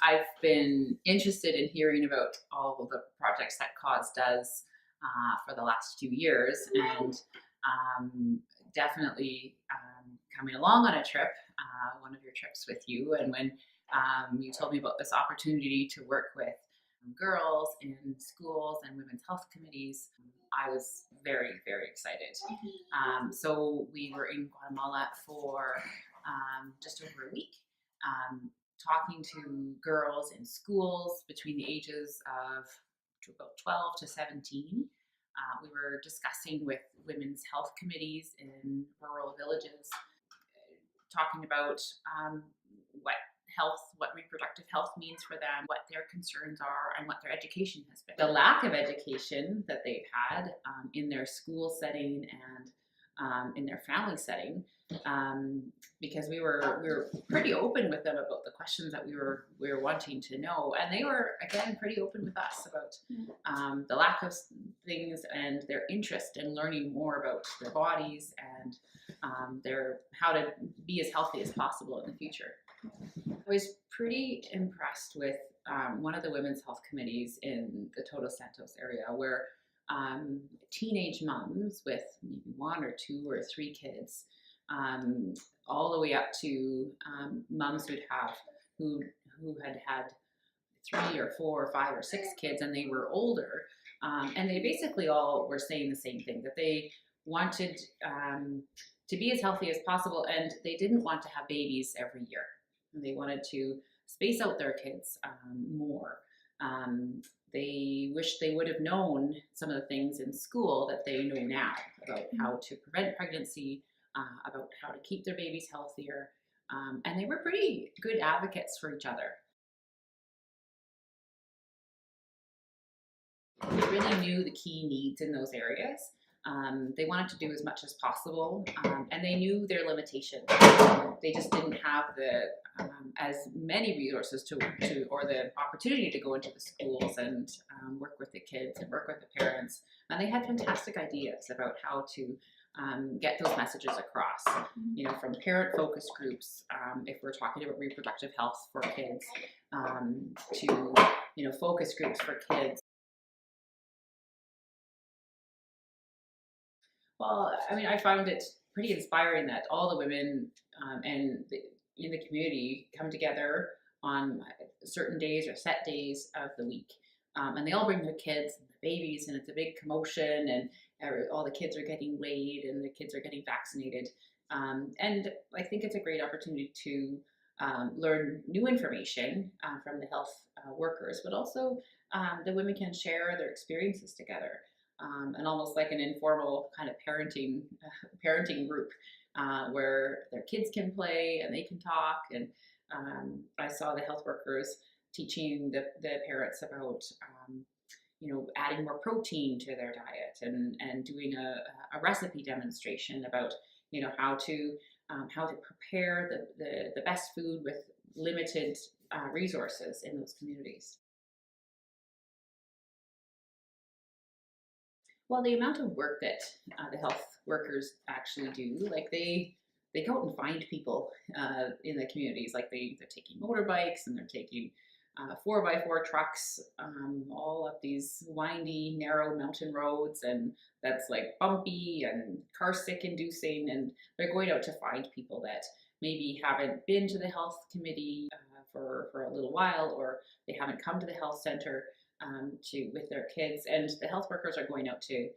I've been interested in hearing about all of the projects that Cause does for the last 2 years, and definitely coming along on a trip, one of your trips with you, and when you told me about this opportunity to work with girls in schools and women's health committees, I was very, very excited. So we were in Guatemala for just over a week, talking to girls in schools between the ages of about 12 to 17. We were discussing with women's health committees in rural villages, talking about what reproductive health means for them, what their concerns are, and what their education has been. The lack of education that they've had in their school setting and in their family setting, because we were pretty open with them about the questions that we were wanting to know, and they were again pretty open with us about the lack of things and their interest in learning more about their bodies and how to be as healthy as possible in the future. I was pretty impressed with one of the women's health committees in the Todos Santos area, where teenage moms with maybe 1 or 2 or 3 kids, all the way up to moms who had 3 or 4 or 5 or 6 kids, and they were older, and they basically all were saying the same thing, that they wanted to be as healthy as possible, and they didn't want to have babies every year. They wanted to space out their kids more. They wish they would have known some of the things in school that they know now about how to prevent pregnancy, about how to keep their babies healthier, and they were pretty good advocates for each other. They really knew the key needs in those areas. They wanted to do as much as possible, and they knew their limitations. They just didn't have as many resources or the opportunity to go into the schools and work with the kids and work with the parents. And they had fantastic ideas about how to get those messages across. From parent focus groups, if we're talking about reproductive health for kids, to focus groups for kids. Well, I found it pretty inspiring that all the women in the community come together on certain days or set days of the week. And they all bring their kids and their babies, and it's a big commotion, and all the kids are getting weighed and the kids are getting vaccinated. And I think it's a great opportunity to learn new information from the health workers, but also the women can share their experiences together. And almost like an informal kind of parenting group where their kids can play and they can talk. And I saw the health workers teaching the parents about adding more protein to their diet, and doing a recipe demonstration about how to prepare the best food with limited resources in those communities. Well, the amount of work that the health workers actually do, like they go out and find people in the communities. Like they're taking motorbikes, and they're taking 4x4 trucks all up these windy, narrow mountain roads, and that's like bumpy and car sick inducing. And they're going out to find people that maybe haven't been to the health committee for a little while, or they haven't come to the health center with their kids, and the health workers are going out to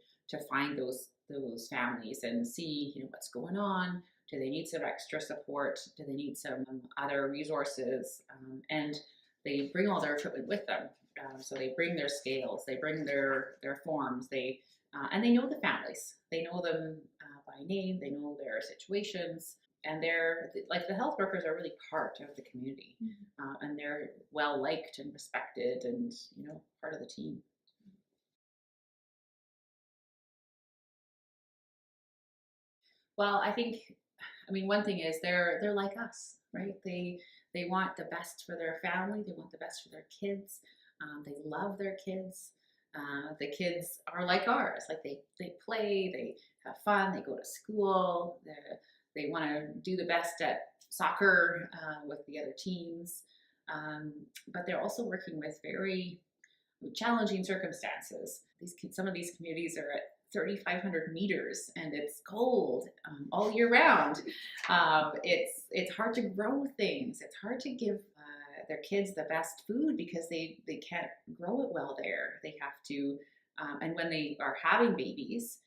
find those families and see what's going on. Do they need some extra support? Do they need some other resources? And they bring all their equipment with them. So they bring their scales, they bring their forms, and they know the families. They know them by name. They know their situations. And they're like, the health workers are really part of the community, and they're well liked and respected, and part of the team. Well, one thing is they're like us, right? They want the best for their family. They want the best for their kids. They love their kids. The kids are like ours. Like they play, they have fun, they go to school. They want to do the best at soccer with the other teams. but they're also working with very challenging circumstances. Some of these communities are at 3,500 meters and it's cold all year round. It's hard to grow things. It's hard to give their kids the best food because they can't grow it well there. They have to, and when they are having babies,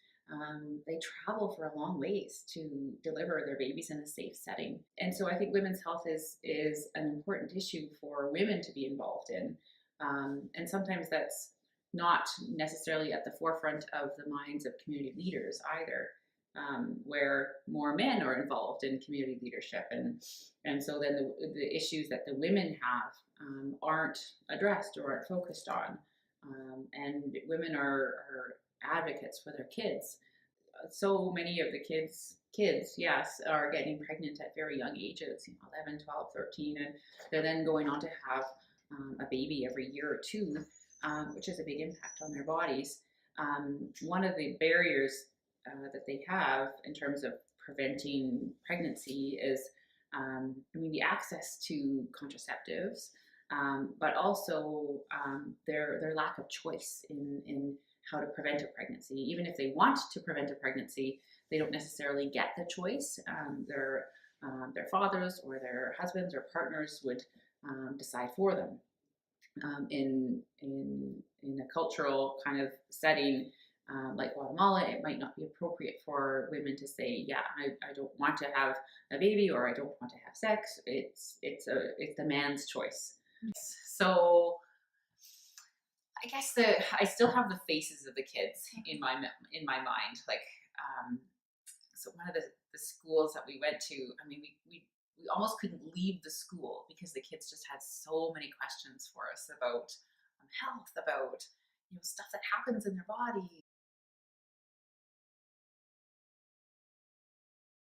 they travel for a long ways to deliver their babies in a safe setting. And so I think women's health is an important issue for women to be involved in. And sometimes that's not necessarily at the forefront of the minds of community leaders either, where more men are involved in community leadership. And so then the issues that the women have aren't addressed or aren't focused on. And women are advocates for their kids. So many of the kids, yes, are getting pregnant at very young ages, 11, 12, 13, and they're then going on to have a baby every year or two, which has a big impact on their bodies. One of the barriers that they have in terms of preventing pregnancy is, the access to contraceptives, but also their lack of choice in how to prevent a pregnancy. Even if they want to prevent a pregnancy, they don't necessarily get the choice. Their fathers or their husbands or partners would decide for them. In a cultural kind of setting like Guatemala, it might not be appropriate for women to say, "Yeah, I don't want to have a baby," or "I don't want to have sex." It's the man's choice. So I guess I still have the faces of the kids in my mind. Like, so one of the schools that we went to, we almost couldn't leave the school because the kids just had so many questions for us about health, about stuff that happens in their body.